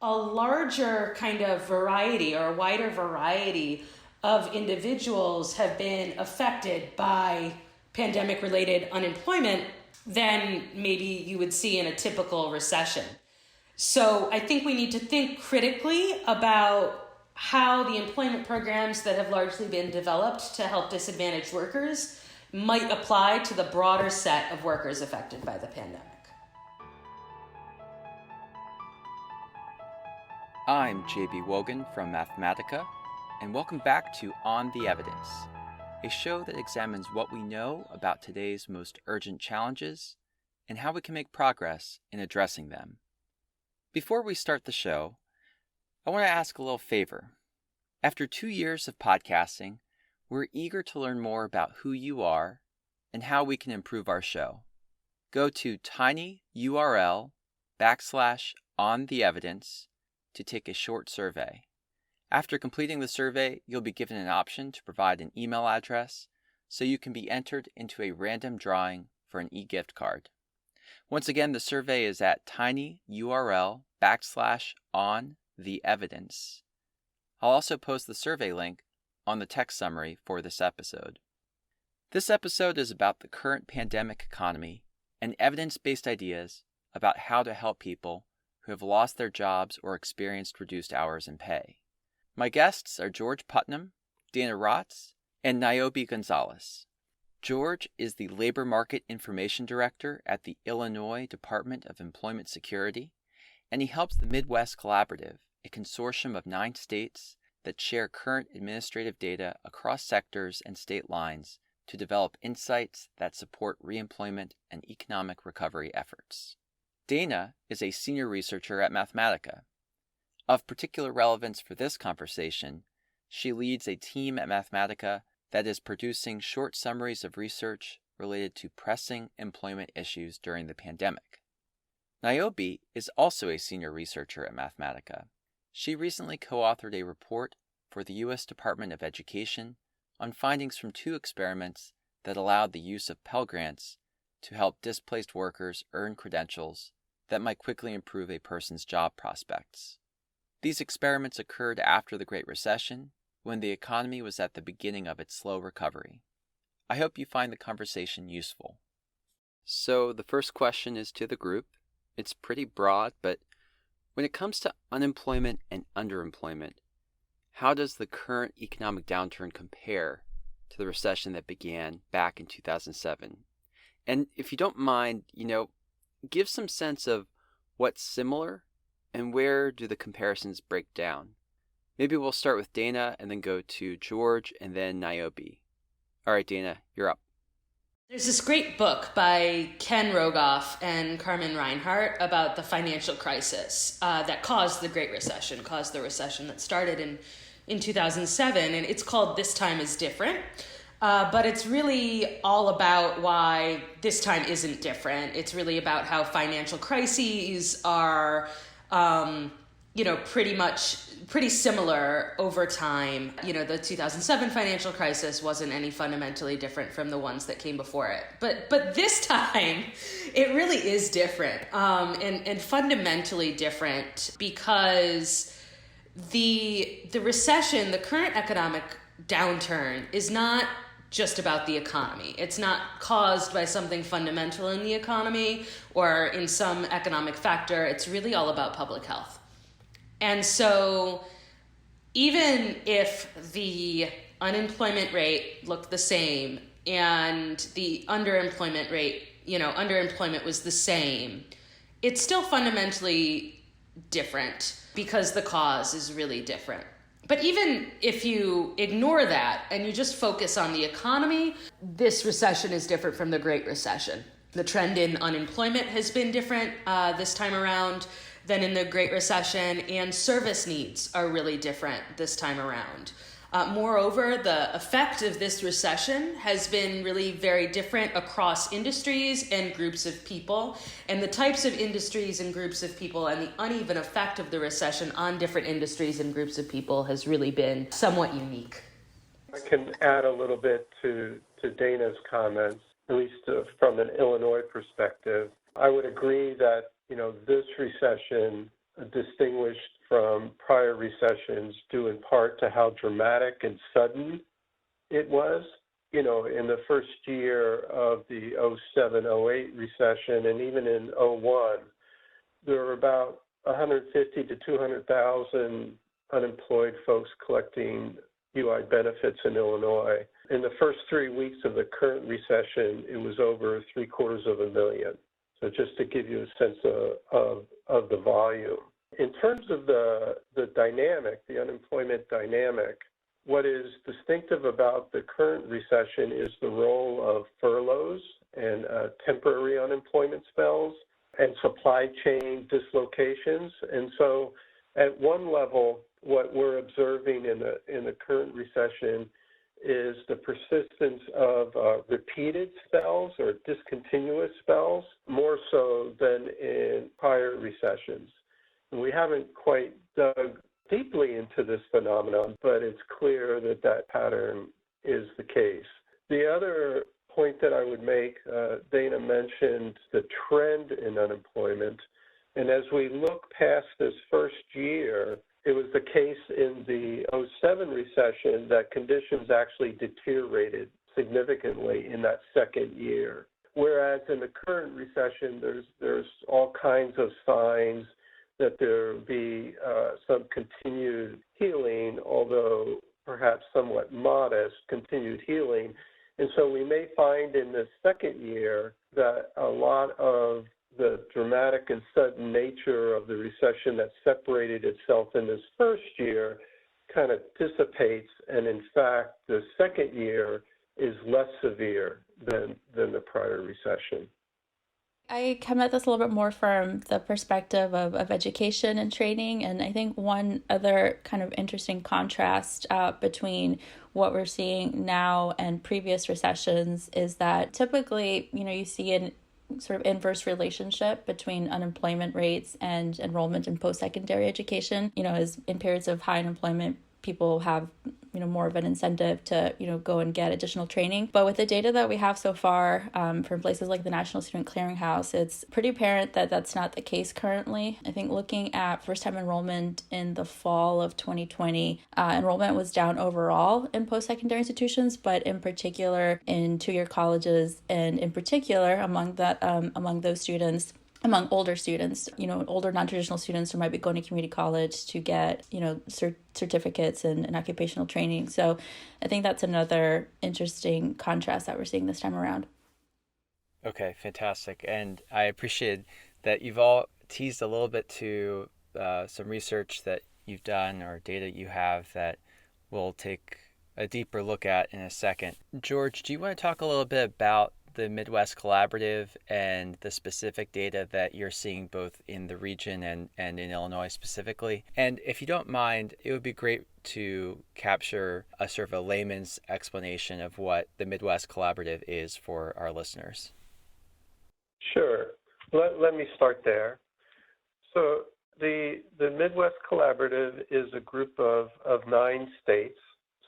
a larger kind of variety or a wider variety of individuals have been affected by pandemic related unemployment than maybe you would see in a typical recession. So I think we need to think critically about how the employment programs that have largely been developed to help disadvantaged workers might apply to the broader set of workers affected by the pandemic. I'm JB Wogan from Mathematica, and welcome back to On the Evidence, a show that examines what we know about today's most urgent challenges and how we can make progress in addressing them. Before we start the show, I want to ask a little favor. After 2 years of podcasting, we're eager to learn more about who you are and how we can improve our show. Go to tinyurl/ontheevidence to take a short survey. After completing the survey, you'll be given an option to provide an email address so you can be entered into a random drawing for an e-gift card. Once again, the survey is at tinyurl/ontheevidence. I'll also post the survey link on the text summary for this episode. This episode is about the current pandemic economy and evidence-based ideas about how to help people who have lost their jobs or experienced reduced hours and pay. My guests are George Putnam, Dana Rotz, and Niobe Gonzalez. George is the Labor Market Information Director at the Illinois Department of Employment Security, and he helps the Midwest Collaborative, a consortium of 9 states that share current administrative data across sectors and state lines to develop insights that support reemployment and economic recovery efforts. Dana is a senior researcher at Mathematica. Of particular relevance for this conversation, she leads a team at Mathematica that is producing short summaries of research related to pressing employment issues during the pandemic. Niobe is also a senior researcher at Mathematica. She recently co-authored a report for the U.S. Department of Education on findings from 2 experiments that allowed the use of Pell Grants to help displaced workers earn credentials that might quickly improve a person's job prospects. These experiments occurred after the Great Recession, when the economy was at the beginning of its slow recovery. I hope you find the conversation useful. So the first question is to the group. It's pretty broad, but when it comes to unemployment and underemployment, how does the current economic downturn compare to the recession that began back in 2007? And if you don't mind, give some sense of what's similar and where do the comparisons break down. Maybe we'll start with Dana and then go to George and then Niobe. All right, Dana, you're up. There's this great book by Ken Rogoff and Carmen Reinhart about the financial crisis that caused the Great Recession, caused the recession that started in 2007, and it's called This Time is Different. But it's really all about why this time isn't different. It's really about how financial crises are, pretty similar over time. The 2007 financial crisis wasn't any fundamentally different from the ones that came before it. But this time, it really is different, and fundamentally different because the recession, the current economic downturn, is not just about the economy. It's not caused by something fundamental in the economy or in some economic factor. It's really all about public health. And so even if the unemployment rate looked the same and the underemployment rate, underemployment was the same, it's still fundamentally different because the cause is really different. But even if you ignore that and you just focus on the economy, this recession is different from the Great Recession. The trend in unemployment has been different this time around than in the Great Recession, and service needs are really different this time around. Moreover, the effect of this recession has been really very different across industries and groups of people, and the types of industries and groups of people and the uneven effect of the recession on different industries and groups of people has really been somewhat unique. I can add a little bit to Dana's comments, at least from an Illinois perspective. I would agree that, this recession distinguished from prior recessions due in part to how dramatic and sudden it was. You know, in the first year of the '07-08 recession, and even in '01, there were about 150 to 200,000 unemployed folks collecting UI benefits in Illinois. In the first 3 weeks of the current recession, it was over 750,000. So just to give you a sense of the volume. In terms of the dynamic, the unemployment dynamic, what is distinctive about the current recession is the role of furloughs and temporary unemployment spells and supply chain dislocations. And so at one level, what we're observing in the current recession is the persistence of repeated spells or discontinuous spells, more so than in prior recessions. And we haven't quite dug deeply into this phenomenon, but it's clear that that pattern is the case. The other point that I would make, Dana mentioned the trend in unemployment. And as we look past this first year, it was the case in the '07 recession that conditions actually deteriorated significantly in that second year. Whereas in the current recession, there's all kinds of signs that there will be some continued healing, although perhaps somewhat modest continued healing. And so we may find in the second year that a lot of the dramatic and sudden nature of the recession that separated itself in this first year kind of dissipates, and in fact, the second year is less severe than the prior recession. I come at this a little bit more from the perspective of education and training, and I think one other kind of interesting contrast between what we're seeing now and previous recessions is that typically, you see an sort of inverse relationship between unemployment rates and enrollment in post-secondary education. As in periods of high unemployment, people have more of an incentive to go and get additional training. But with the data that we have so far from places like the National Student Clearinghouse, it's pretty apparent that that's not the case currently. I think looking at first-time enrollment in the fall of 2020, enrollment was down overall in post-secondary institutions, but in particular in two-year colleges, and in particular among those students, among older students, older non-traditional students who might be going to community college to get, certificates and occupational training. So I think that's another interesting contrast that we're seeing this time around. Okay, fantastic. And I appreciate that you've all teased a little bit to some research that you've done or data you have that we'll take a deeper look at in a second. George, do you want to talk a little bit about the Midwest Collaborative and the specific data that you're seeing both in the region and in Illinois specifically? And if you don't mind, it would be great to capture a sort of a layman's explanation of what the Midwest Collaborative is for our listeners. Sure. Let me start there. So the Midwest Collaborative is a group of 9 states,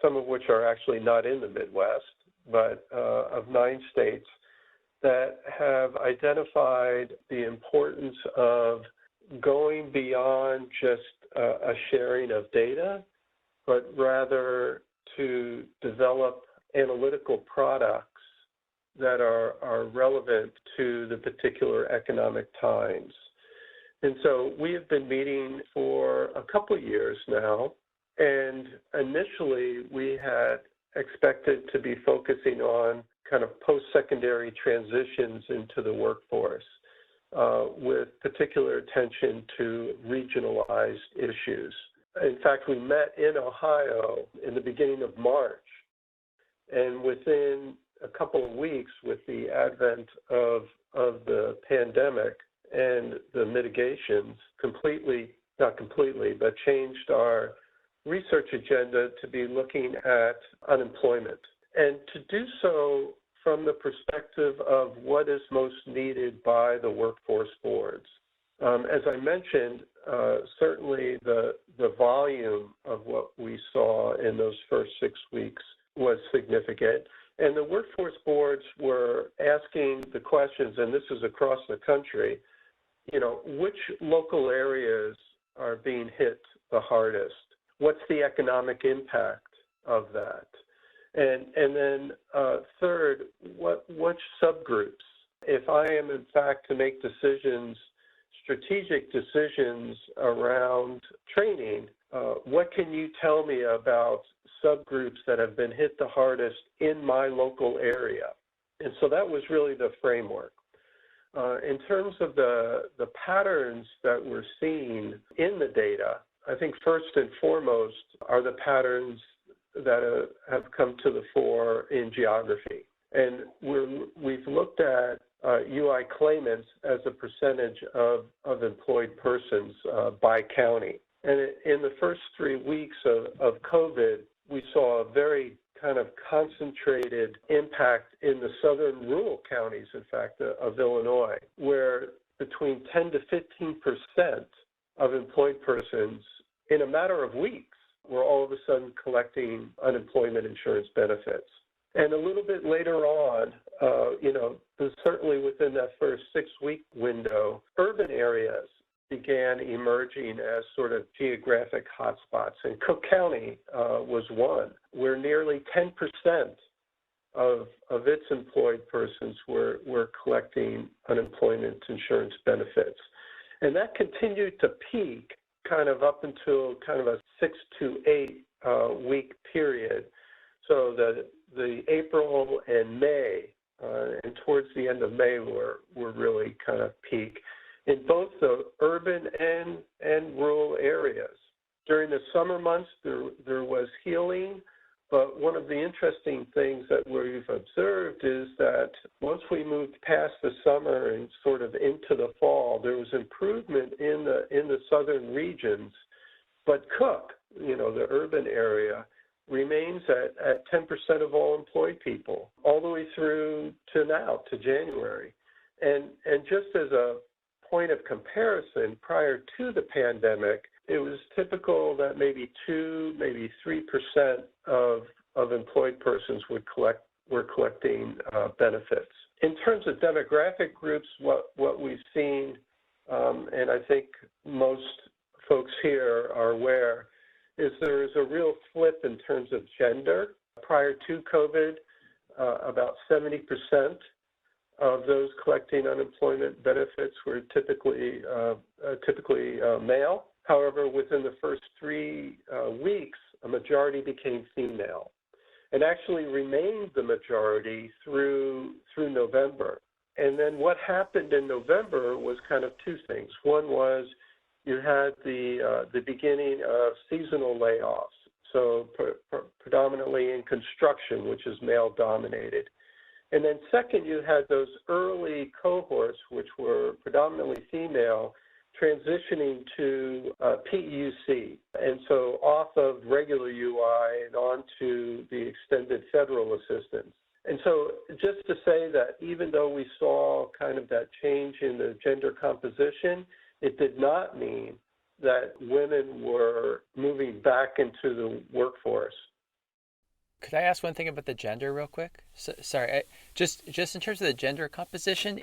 some of which are actually not in the Midwest, but of 9 states that have identified the importance of going beyond just a sharing of data, but rather to develop analytical products that are relevant to the particular economic times. And so we have been meeting for a couple of years now, and initially we had expected to be focusing on kind of post-secondary transitions into the workforce with particular attention to regionalized issues. In fact, we met in Ohio in the beginning of March, and within a couple of weeks with the advent of the pandemic and the mitigations, not completely, but changed our research agenda to be looking at unemployment, and to do so from the perspective of what is most needed by the workforce boards. As I mentioned, certainly the volume of what we saw in those first 6 weeks was significant, and the workforce boards were asking the questions, and this is across the country, which local areas are being hit the hardest? What's the economic impact of that? And then third, which subgroups? If I am in fact to make decisions, strategic decisions around training, what can you tell me about subgroups that have been hit the hardest in my local area? And so that was really the framework. In terms of the patterns that we're seeing in the data, I think first and foremost are the patterns that have come to the fore in geography. And we've looked at UI claimants as a percentage of employed persons by county. And in the first 3 weeks of COVID, we saw a very kind of concentrated impact in the southern rural counties, in fact, of Illinois, where between 10 to 15% of employed persons in a matter of weeks were all of a sudden collecting unemployment insurance benefits. And a little bit later on, certainly within that first 6-week window, urban areas began emerging as sort of geographic hotspots. And Cook County was one, where nearly 10% of its employed persons were collecting unemployment insurance benefits. And that continued to peak kind of up until kind of a 6 to 8 week period. So the April and May, and towards the end of May were really kind of peak in both the urban and rural areas. During the summer months, there was healing, but one of the interesting things that we've observed is that once we moved past the summer and sort of into the fall, there was improvement in the southern regions, but Cook, the urban area, remains at 10% of all employed people, all the way through to now, to January. And just as a point of comparison, prior to the pandemic, it was typical that maybe 2, maybe 3% of employed persons were collecting benefits. In terms of demographic groups, what we've seen, and I think most folks here are aware, is there is a real flip in terms of gender. Prior to COVID, about 70% of those collecting unemployment benefits were typically male. However, within the first 3 weeks, a majority became female, and actually remained the majority through November. And then what happened in November was kind of 2 things. One was you had the beginning of seasonal layoffs, so predominantly in construction, which is male-dominated. And then second, you had those early cohorts, which were predominantly female, transitioning to PEUC, and so off of regular UI and onto the extended federal assistance. And so just to say that even though we saw kind of that change in the gender composition, it did not mean that women were moving back into the workforce. Could I ask one thing about the gender real quick? Sorry, just in terms of the gender composition,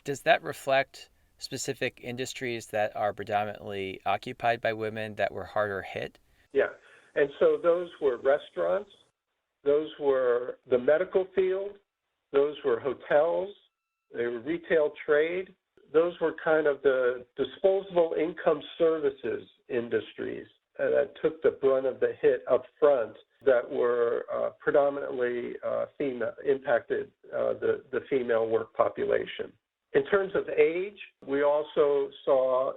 does that reflect specific industries that are predominantly occupied by women that were harder hit? Yeah, and so those were restaurants, those were the medical field, those were hotels, they were retail trade. Those were kind of the disposable income services industries that took the brunt of the hit up front, that were predominantly female, impacted the female work population. In terms of age, we also saw,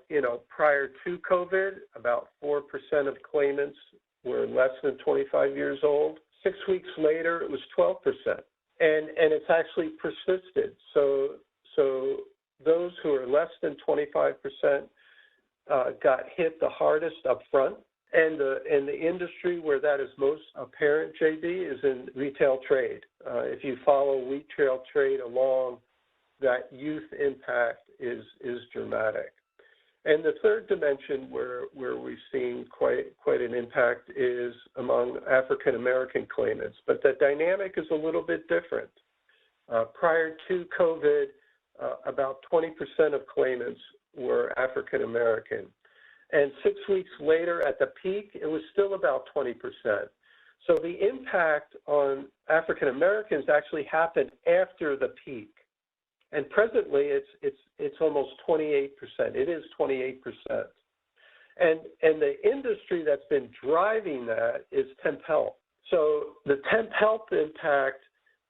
prior to COVID, about 4% of claimants were less than 25 years old. 6 weeks later, it was 12%. And it's actually persisted. So those who are less than 25% got hit the hardest up front. And the industry where that is most apparent, JB, is in retail trade. If you follow retail trade along, that youth impact is dramatic. And the third dimension where we've seen quite an impact is among African American claimants, but the dynamic is a little bit different. Prior to COVID, about 20% of claimants were African American. And 6 weeks later, at the peak, it was still about 20%. So the impact on African Americans actually happened after the peak. And presently, it's almost 28%. It is 28%. And the industry that's been driving that is temp help. So the temp help impact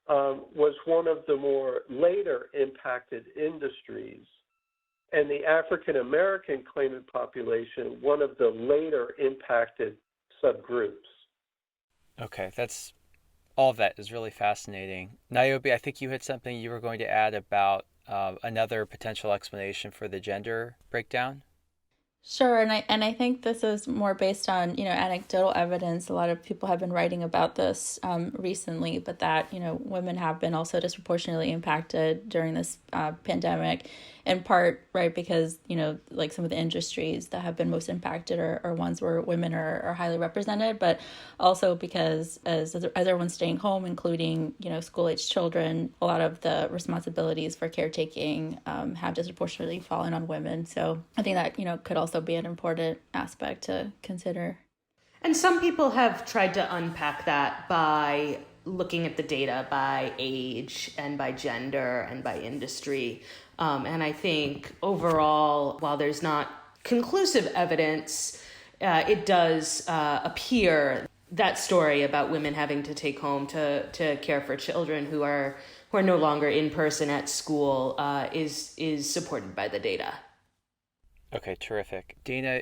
was one of the more later impacted industries. And the African American claimant population, one of the later impacted subgroups. Okay, all of that is really fascinating. Niobe, I think you had something you were going to add about another potential explanation for the gender breakdown. Sure, and I think this is more based on, anecdotal evidence. A lot of people have been writing about this recently, but that, women have been also disproportionately impacted during this pandemic, in part, right, because, like some of the industries that have been most impacted are ones where women are highly represented, but also because as everyone's staying home, including, school-aged children, a lot of the responsibilities for caretaking have disproportionately fallen on women. So I think that, could also be an important aspect to consider. And some people have tried to unpack that by looking at the data by age and by gender and by industry. And I think overall, while there's not conclusive evidence, it does appear that story about women having to take home to care for children who are no longer in person at school is supported by the data. Okay, terrific. Dana,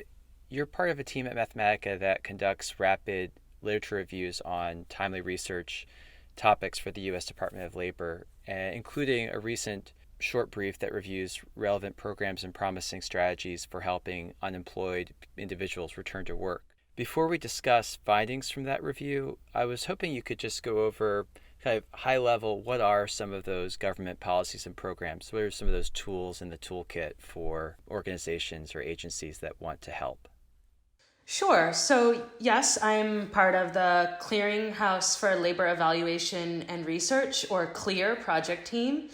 you're part of a team at Mathematica that conducts rapid literature reviews on timely research topics for the U.S. Department of Labor, including a recent short brief that reviews relevant programs and promising strategies for helping unemployed individuals return to work. Before we discuss findings from that review, I was hoping you could just go over kind of high level, what are some of those government policies and programs? What are some of those tools in the toolkit for organizations or agencies that want to help? Sure. So yes, I'm part of the Clearinghouse for Labor Evaluation and Research, or CLEAR project team.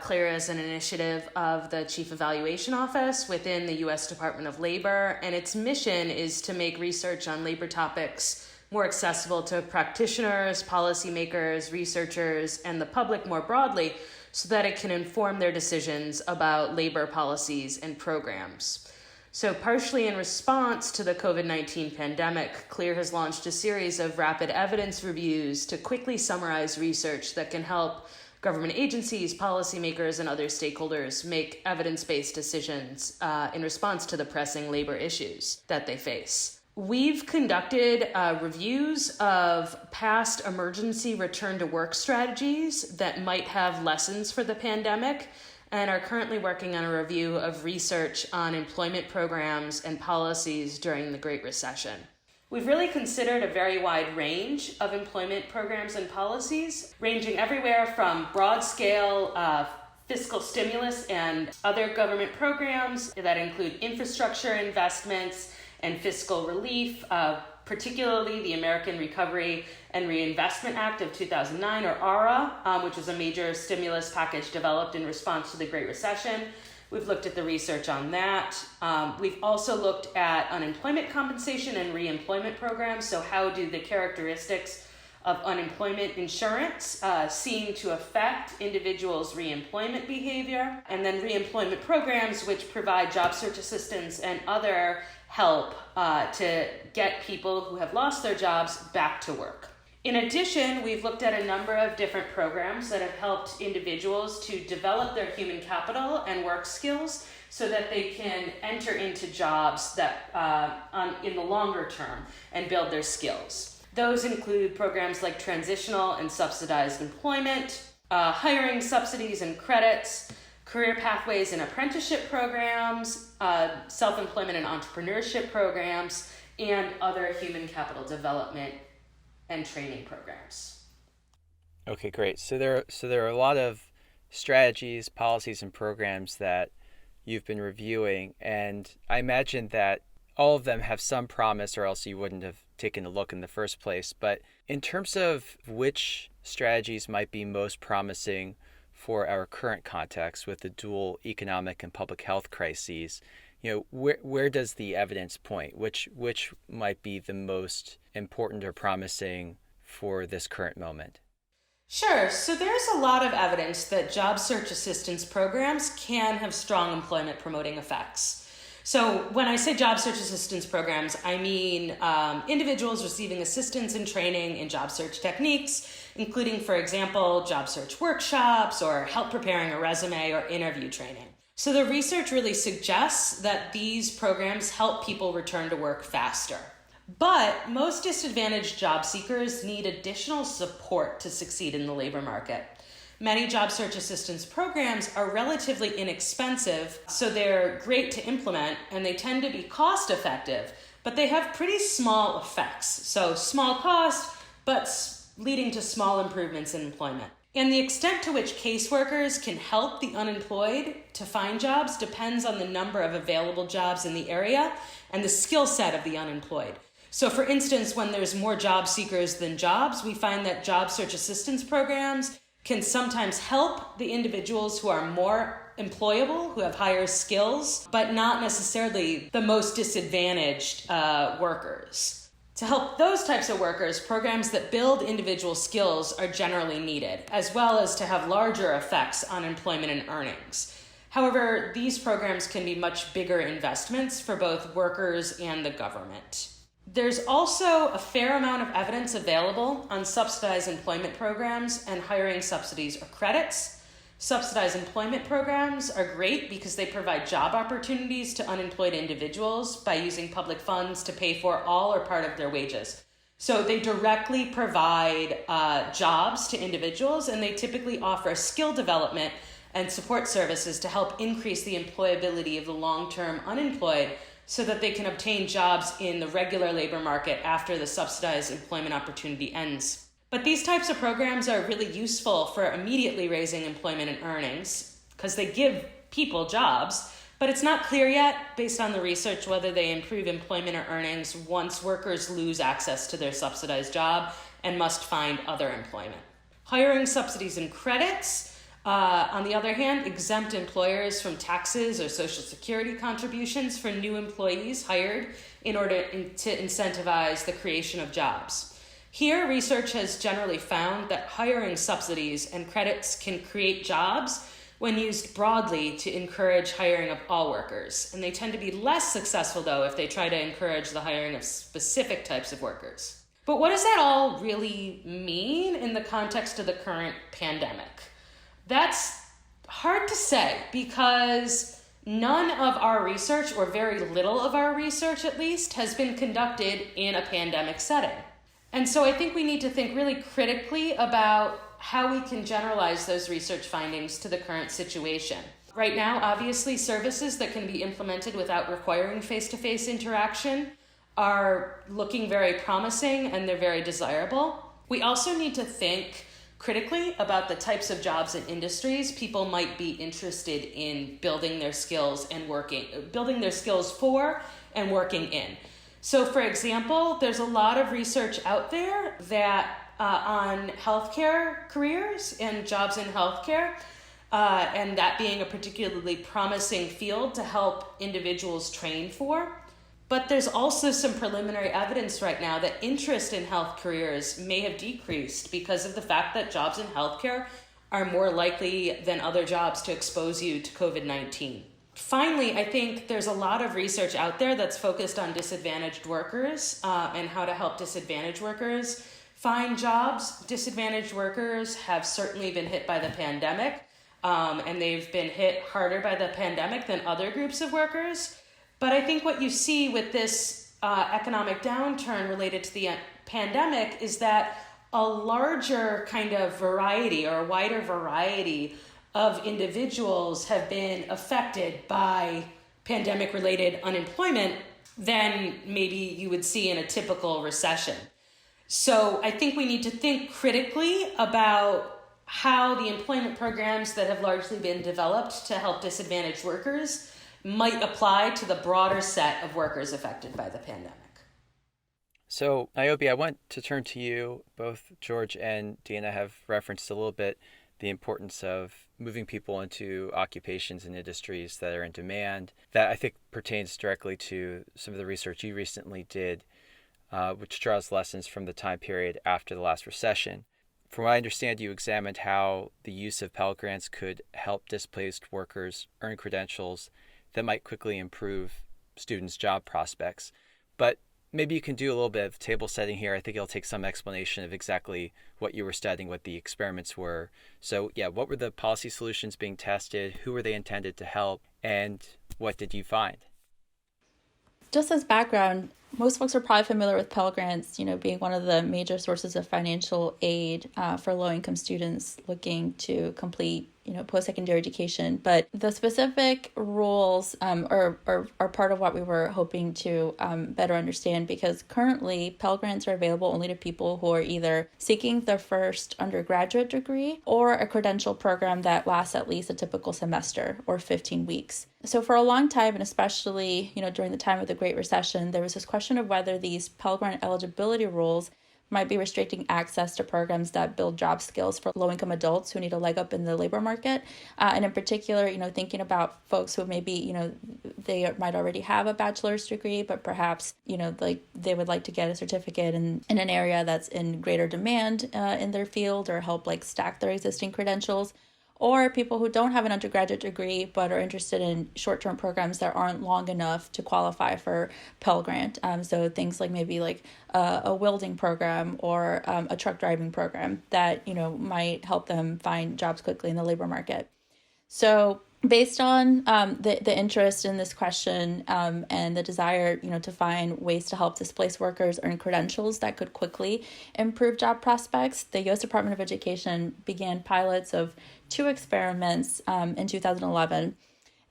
CLEAR is an initiative of the Chief Evaluation Office within the U.S. Department of Labor, and its mission is to make research on labor topics more accessible to practitioners, policymakers, researchers, and the public more broadly, so that it can inform their decisions about labor policies and programs. So partially in response to the COVID-19 pandemic, CLEAR has launched a series of rapid evidence reviews to quickly summarize research that can help government agencies, policymakers, and other stakeholders make evidence-based decisions in response to the pressing labor issues that they face. We've conducted reviews of past emergency return to work strategies that might have lessons for the pandemic, and are currently working on a review of research on employment programs and policies during the Great Recession. We've really considered a very wide range of employment programs and policies, ranging everywhere from broad-scale fiscal stimulus and other government programs that include infrastructure investments and fiscal relief, particularly the American Recovery and Reinvestment Act of 2009, or ARRA, which was a major stimulus package developed in response to the Great Recession. We've looked at the research on that. We've also looked at unemployment compensation and reemployment programs. So how do the characteristics of unemployment insurance seem to affect individuals' reemployment behavior? And then reemployment programs, which provide job search assistance and other help to get people who have lost their jobs back to work. In addition, we've looked at a number of different programs that have helped individuals to develop their human capital and work skills so that they can enter into jobs that in the longer term and build their skills. Those include programs like transitional and subsidized employment, hiring subsidies and credits, career pathways and apprenticeship programs, self-employment and entrepreneurship programs, and other human capital development and training programs. Okay, great. So there are a lot of strategies, policies, and programs that you've been reviewing, and I imagine that all of them have some promise, or else you wouldn't have taken a look in the first place. But in terms of which strategies might be most promising for our current context with the dual economic and public health crises, where does the evidence point? Which might be the most important or promising for this current moment? Sure. So there's a lot of evidence that job search assistance programs can have strong employment promoting effects. So when I say job search assistance programs, I mean individuals receiving assistance and training in job search techniques, including, for example, job search workshops or help preparing a resume or interview training. So the research really suggests that these programs help people return to work faster. But most disadvantaged job seekers need additional support to succeed in the labor market. Many job search assistance programs are relatively inexpensive, so they're great to implement and they tend to be cost effective, but they have pretty small effects. So small cost, but leading to small improvements in employment. And the extent to which caseworkers can help the unemployed to find jobs depends on the number of available jobs in the area and the skill set of the unemployed. So for instance, when there's more job seekers than jobs, we find that job search assistance programs can sometimes help the individuals who are more employable, who have higher skills, but not necessarily the most disadvantaged workers. To help those types of workers, programs that build individual skills are generally needed, as well as to have larger effects on employment and earnings. However, these programs can be much bigger investments for both workers and the government. There's also a fair amount of evidence available on subsidized employment programs and hiring subsidies or credits. Subsidized employment programs are great because they provide job opportunities to unemployed individuals by using public funds to pay for all or part of their wages. So they directly provide jobs to individuals, and they typically offer skill development and support services to help increase the employability of the long-term unemployed so that they can obtain jobs in the regular labor market after the subsidized employment opportunity ends. But these types of programs are really useful for immediately raising employment and earnings because they give people jobs, but it's not clear yet, based on the research, whether they improve employment or earnings once workers lose access to their subsidized job and must find other employment. Hiring subsidies and credits, on the other hand, exempt employers from taxes or Social Security contributions for new employees hired in order to incentivize the creation of jobs. Here, research has generally found that hiring subsidies and credits can create jobs when used broadly to encourage hiring of all workers. And they tend to be less successful, though, if they try to encourage the hiring of specific types of workers. But what does that all really mean in the context of the current pandemic? That's hard to say because none of our research, or very little of our research at least, has been conducted in a pandemic setting. And so I think we need to think really critically about how we can generalize those research findings to the current situation. Right now, obviously, services that can be implemented without requiring face-to-face interaction are looking very promising and they're very desirable. We also need to think critically about the types of jobs and industries people might be interested in building their skills for and working in. So for example, there's a lot of research out there that on healthcare careers and jobs in healthcare, and that being a particularly promising field to help individuals train for. But there's also some preliminary evidence right now that interest in health careers may have decreased because of the fact that jobs in healthcare are more likely than other jobs to expose you to COVID-19. Finally, I think there's a lot of research out there that's focused on disadvantaged workers and how to help disadvantaged workers find jobs. Disadvantaged workers have certainly been hit by the pandemic, and they've been hit harder by the pandemic than other groups of workers. But I think what you see with this economic downturn related to the pandemic is that a larger kind of variety or a wider variety of individuals have been affected by pandemic-related unemployment than maybe you would see in a typical recession. So I think we need to think critically about how the employment programs that have largely been developed to help disadvantaged workers might apply to the broader set of workers affected by the pandemic. So, Niobe, I want to turn to you. Both George and Deanna have referenced a little bit the importance of moving people into occupations and industries that are in demand. That I think pertains directly to some of the research you recently did, which draws lessons from the time period after the last recession. From what I understand, you examined how the use of Pell Grants could help displaced workers earn credentials that might quickly improve students' job prospects. But maybe you can do a little bit of table setting here. I think it'll take some explanation of exactly what you were studying, what the experiments were. So yeah, what were the policy solutions being tested? Who were they intended to help? And what did you find? Just as background, most folks are probably familiar with Pell Grants, being one of the major sources of financial aid for low-income students looking to complete, post-secondary education. But the specific rules are part of what we were hoping to better understand, because currently Pell Grants are available only to people who are either seeking their first undergraduate degree or a credential program that lasts at least a typical semester or 15 weeks. So for a long time, and especially, during the time of the Great Recession, there was this question of whether these Pell Grant eligibility rules might be restricting access to programs that build job skills for low-income adults who need a leg up in the labor market. And in particular, thinking about folks who maybe, they might already have a bachelor's degree, but perhaps, they would like to get a certificate in an area that's in greater demand in their field, or help stack their existing credentials. Or people who don't have an undergraduate degree but are interested in short-term programs that aren't long enough to qualify for Pell Grant. So things like maybe a welding program or a truck driving program that, might help them find jobs quickly in the labor market. So based on the interest in this question and the desire, to find ways to help displaced workers earn credentials that could quickly improve job prospects, the U.S. Department of Education began pilots of 2 experiments in 2011.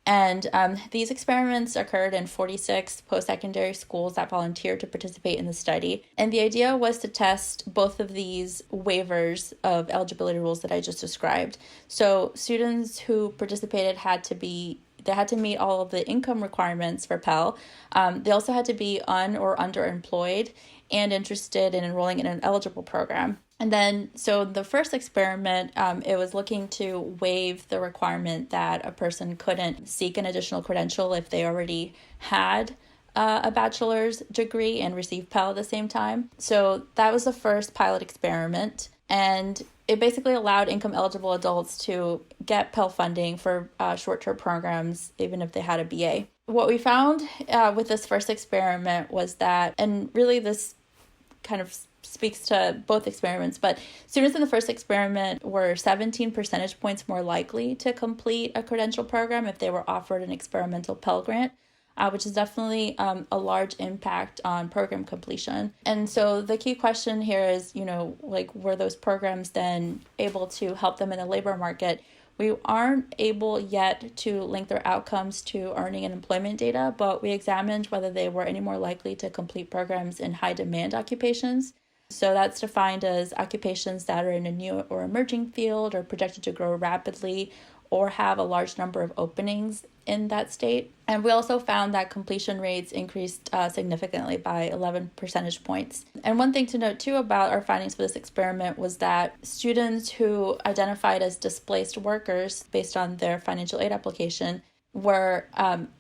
And these experiments occurred in 46 post-secondary schools that volunteered to participate in the study. And the idea was to test both of these waivers of eligibility rules that I just described. So students who participated had to meet all of the income requirements for Pell. They also had to be or underemployed and interested in enrolling in an eligible program. And then, so the first experiment, it was looking to waive the requirement that a person couldn't seek an additional credential if they already had a bachelor's degree and received Pell at the same time. So that was the first pilot experiment. And it basically allowed income-eligible adults to get Pell funding for short-term programs, even if they had a BA. What we found with this first experiment was that, and really this kind of speaks to both experiments, but students in the first experiment were 17 percentage points more likely to complete a credential program if they were offered an experimental Pell Grant, which is definitely a large impact on program completion. And so the key question here is, were those programs then able to help them in the labor market? We aren't able yet to link their outcomes to earning and employment data, but we examined whether they were any more likely to complete programs in high demand occupations. So that's defined as occupations that are in a new or emerging field or projected to grow rapidly or have a large number of openings in that state. And we also found that completion rates increased significantly by 11 percentage points. And one thing to note too about our findings for this experiment was that students who identified as displaced workers based on their financial aid application were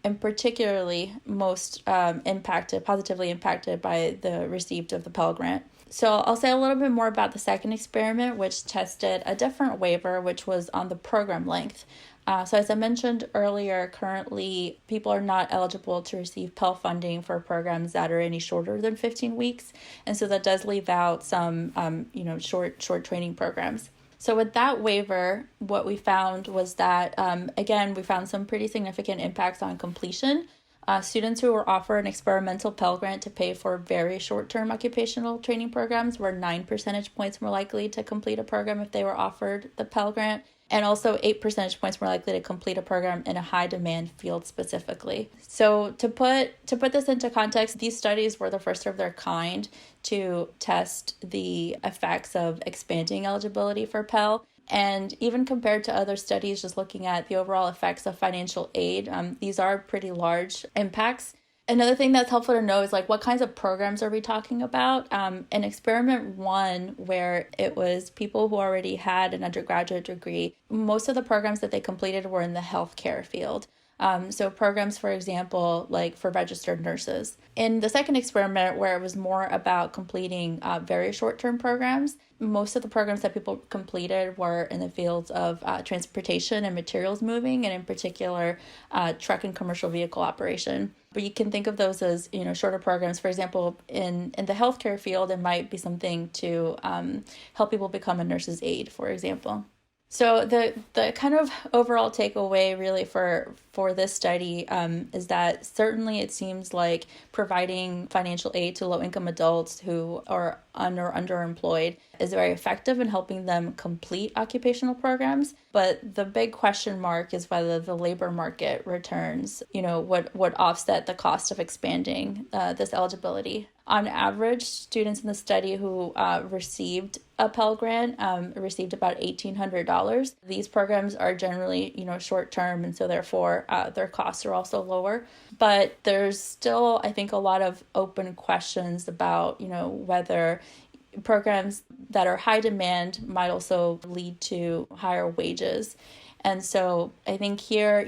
in particularly most positively impacted by the receipt of the Pell Grant. So I'll say a little bit more about the second experiment, which tested a different waiver, which was on the program length. So as I mentioned earlier, currently people are not eligible to receive Pell funding for programs that are any shorter than 15 weeks. And so that does leave out some, short training programs. So with that waiver, what we found was that, again, we found some pretty significant impacts on completion. Students who were offered an experimental Pell Grant to pay for very short-term occupational training programs were 9 percentage points more likely to complete a program if they were offered the Pell Grant, and also 8 percentage points more likely to complete a program in a high-demand field specifically. So to put this into context, these studies were the first of their kind to test the effects of expanding eligibility for Pell. And even compared to other studies just looking at the overall effects of financial aid, these are pretty large impacts. Another thing that's helpful to know is like what kinds of programs are we talking about? In experiment one, where it was people who already had an undergraduate degree, most of the programs that they completed were in the healthcare field. So programs, for example, like for registered nurses. In the second experiment, where it was more about completing very short-term programs, most of the programs that people completed were in the fields of transportation and materials moving, and in particular, truck and commercial vehicle operation. But you can think of those as, shorter programs. For example, in the healthcare field, it might be something to help people become a nurse's aide, for example. So the kind of overall takeaway really for this study is that certainly it seems like providing financial aid to low-income adults who are underemployed is very effective in helping them complete occupational programs. But the big question mark is whether the labor market returns, would offset the cost of expanding this eligibility. On average, students in the study who received a Pell Grant received about $1,800. These programs are generally, short term, and so therefore their costs are also lower. But there's still, I think, a lot of open questions about, whether programs that are high demand might also lead to higher wages. And so I think here,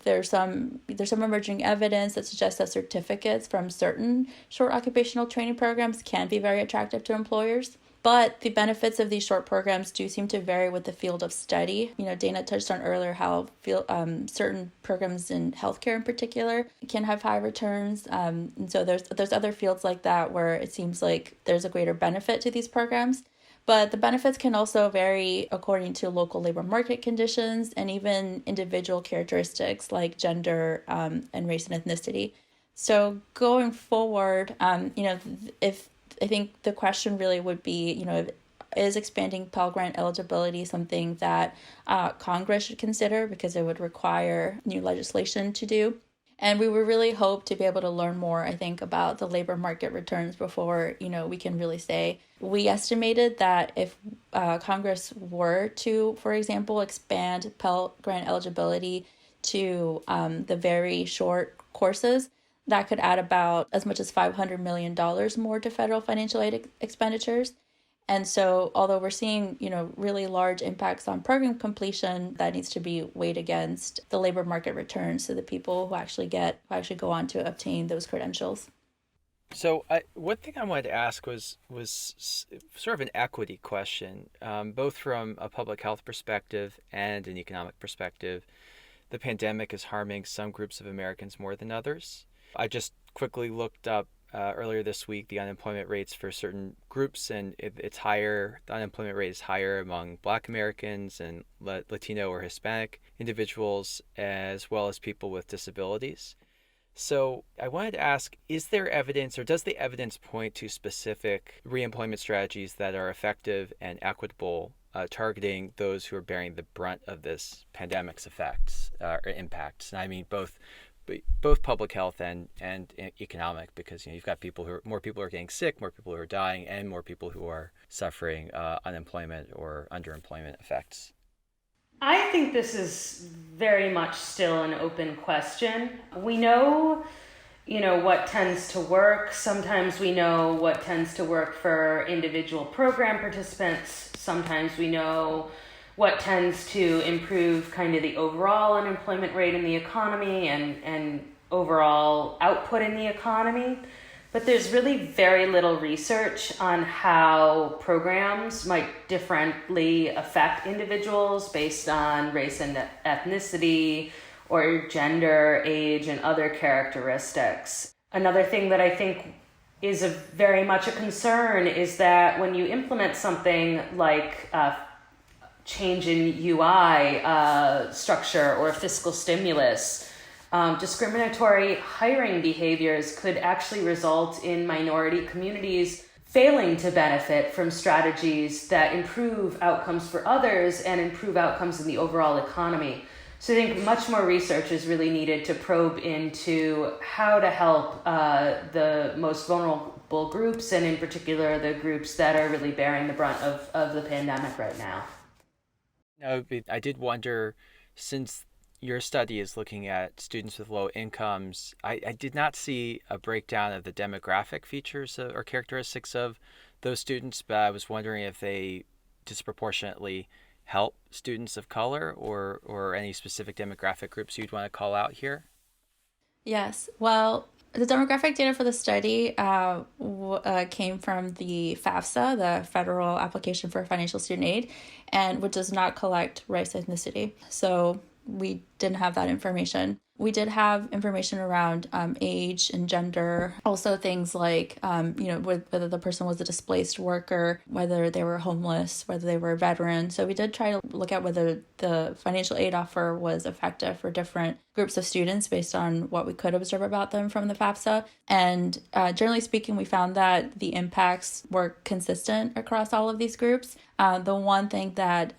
there's some emerging evidence that suggests that certificates from certain short occupational training programs can be very attractive to employers. But the benefits of these short programs do seem to vary with the field of study. Dana touched on earlier how certain programs in healthcare in particular can have high returns. And so there's other fields like that where it seems like there's a greater benefit to these programs. But the benefits can also vary according to local labor market conditions and even individual characteristics like gender and race and ethnicity. So going forward, if I think the question really would be, is expanding Pell Grant eligibility something that Congress should consider, because it would require new legislation to do? And we would really hope to be able to learn more, I think, about the labor market returns before, we can really say. We estimated that if Congress were to, for example, expand Pell Grant eligibility to the very short courses, that could add about as much as $500 million more to federal financial aid expenditures. And so although we're seeing, really large impacts on program completion, that needs to be weighed against the labor market returns to the people who actually go on to obtain those credentials. So one thing I wanted to ask was sort of an equity question, both from a public health perspective and an economic perspective. The pandemic is harming some groups of Americans more than others. I just quickly looked up earlier this week the unemployment rates for certain groups, and it's higher. The unemployment rate is higher among Black Americans and Latino or Hispanic individuals, as well as people with disabilities. So I wanted to ask, is there evidence, or does the evidence point to specific reemployment strategies that are effective and equitable, targeting those who are bearing the brunt of this pandemic's effects or impacts? And I mean both public health and economic, because you've got more people are getting sick, more people who are dying, and more people who are suffering unemployment or underemployment effects. I think this is very much still an open question. We know, what tends to work. Sometimes we know what tends to work for individual program participants. Sometimes we know what tends to improve kind of the overall unemployment rate in the economy and overall output in the economy. But there's really very little research on how programs might differently affect individuals based on race and ethnicity or gender, age, and other characteristics. Another thing that I think is very much a concern is that when you implement something like change in UI structure or fiscal stimulus, discriminatory hiring behaviors could actually result in minority communities failing to benefit from strategies that improve outcomes for others and improve outcomes in the overall economy. So I think much more research is really needed to probe into how to help the most vulnerable groups, and in particular the groups that are really bearing the brunt of the pandemic right now. I did wonder, since your study is looking at students with low incomes. I did not see a breakdown of the demographic features or characteristics of those students, but I was wondering if they disproportionately help students of color or any specific demographic groups you'd want to call out here. Yes. Well, the demographic data for the study came from the FAFSA, the Federal Application for Financial Student Aid, and which does not collect race ethnicity. So we didn't have that information. We did have information around age and gender, also things like, whether the person was a displaced worker, whether they were homeless, whether they were a veteran. So we did try to look at whether the financial aid offer was effective for different groups of students based on what we could observe about them from the FAFSA. And generally speaking, we found that the impacts were consistent across all of these groups. The one thing that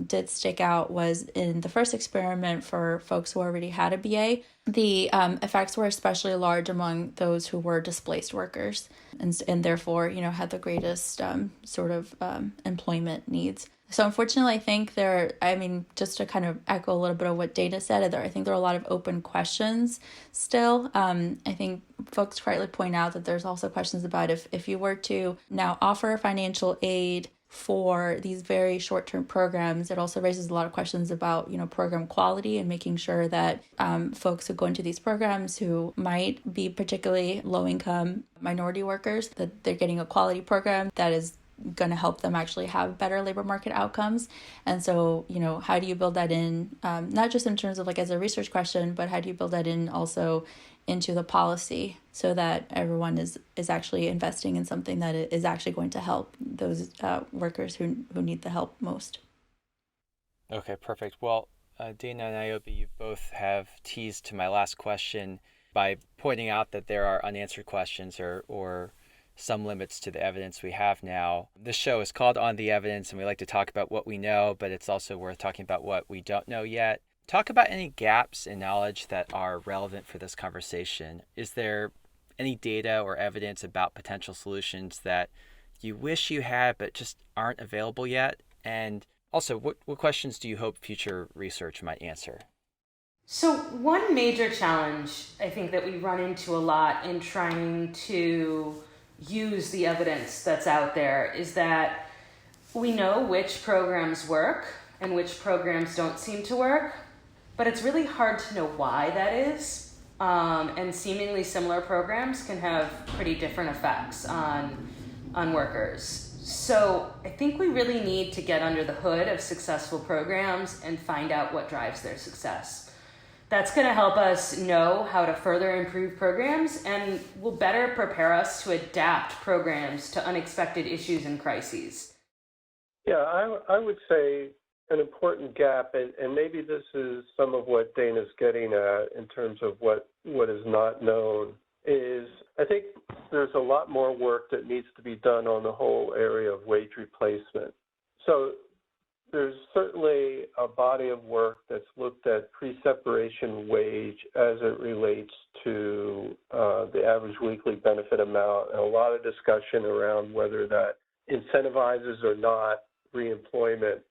did stick out was in the first experiment for folks who already had a BA, the effects were especially large among those who were displaced workers and therefore, had the greatest employment needs. So unfortunately, I think just to kind of echo a little bit of what Dana said, I think there are a lot of open questions still. I think folks rightly point out that there's also questions about if you were to now offer financial aid for these very short-term programs, it also raises a lot of questions about, program quality and making sure that folks who go into these programs who might be particularly low-income minority workers, that they're getting a quality program that is going to help them actually have better labor market outcomes. And so, how do you build that in, not just in terms of as a research question, but how do you build that in also into the policy so that everyone is actually investing in something that is actually going to help those workers who need the help most. Okay, perfect. Well, Dana and Niobe, you both have teased to my last question by pointing out that there are unanswered questions or some limits to the evidence we have now. This show is called On the Evidence, and we like to talk about what we know, but it's also worth talking about what we don't know yet. Talk about any gaps in knowledge that are relevant for this conversation. Is there any data or evidence about potential solutions that you wish you had but just aren't available yet? And also, what questions do you hope future research might answer? So one major challenge I think that we run into a lot in trying to use the evidence that's out there is that we know which programs work and which programs don't seem to work, but it's really hard to know why that is. And seemingly similar programs can have pretty different effects on workers. So I think we really need to get under the hood of successful programs and find out what drives their success. That's going to help us know how to further improve programs and will better prepare us to adapt programs to unexpected issues and crises. Yeah, I would say an important gap, and maybe this is some of what Dana's getting at in terms of what is not known, is I think there's a lot more work that needs to be done on the whole area of wage replacement. So there's certainly a body of work that's looked at pre-separation wage as it relates to the average weekly benefit amount, and a lot of discussion around whether that incentivizes or not reemployment.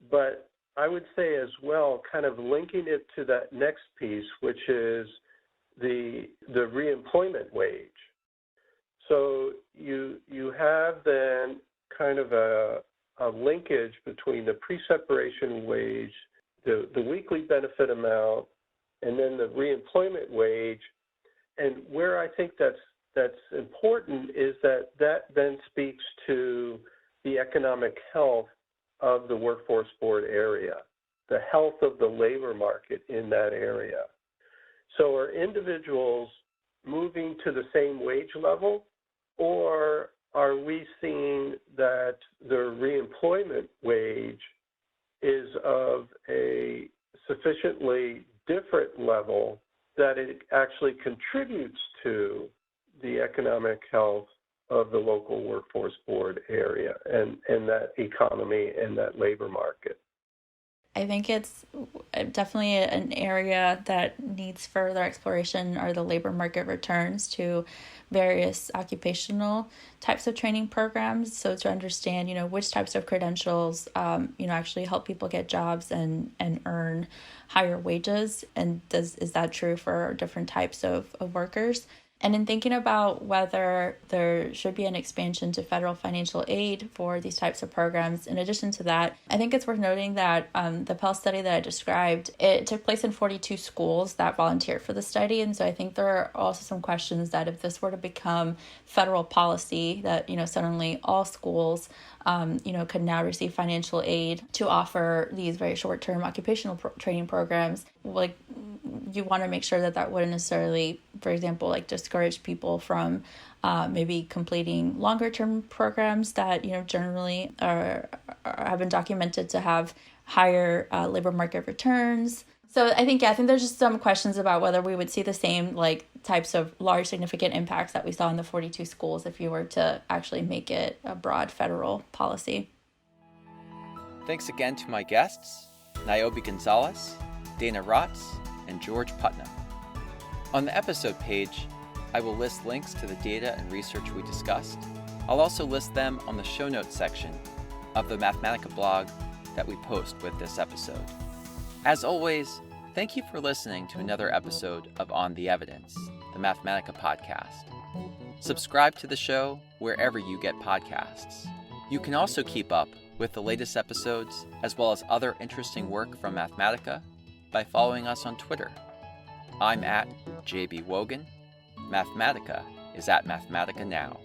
But I would say as well, kind of linking it to that next piece, which is the reemployment wage. So you have then kind of a linkage between the pre-separation wage, the weekly benefit amount, and then the reemployment wage. And where I think that's important is that then speaks to the economic health of the workforce board area, the health of the labor market in that area. So are individuals moving to the same wage level, or are we seeing that the reemployment wage is of a sufficiently different level that it actually contributes to the economic health of the local workforce board area and that economy and that labor market? I think it's definitely an area that needs further exploration are the labor market returns to various occupational types of training programs. So to understand, which types of credentials, actually help people get jobs and earn higher wages. And is that true for different types of workers? And in thinking about whether there should be an expansion to federal financial aid for these types of programs, in addition to that, I think it's worth noting that the Pell study that I described, it took place in 42 schools that volunteered for the study. And so I think there are also some questions that if this were to become federal policy, that, suddenly all schools, could now receive financial aid to offer these very short-term occupational training programs. Like, you want to make sure that wouldn't necessarily, for example, discourage people from maybe completing longer term programs that, generally have been documented to have higher labor market returns. So I think there's just some questions about whether we would see the same types of large significant impacts that we saw in the 42 schools if you were to actually make it a broad federal policy. Thanks again to my guests, Niobe Gonzalez, Dana Rotz, and George Putnam. On the episode page, I will list links to the data and research we discussed. I'll also list them on the show notes section of the Mathematica blog that we post with this episode. As always, thank you for listening to another episode of On the Evidence, the Mathematica podcast. Subscribe to the show wherever you get podcasts. You can also keep up with the latest episodes as well as other interesting work from Mathematica by following us on Twitter. I'm at JB Wogan. Mathematica is at Mathematica Now.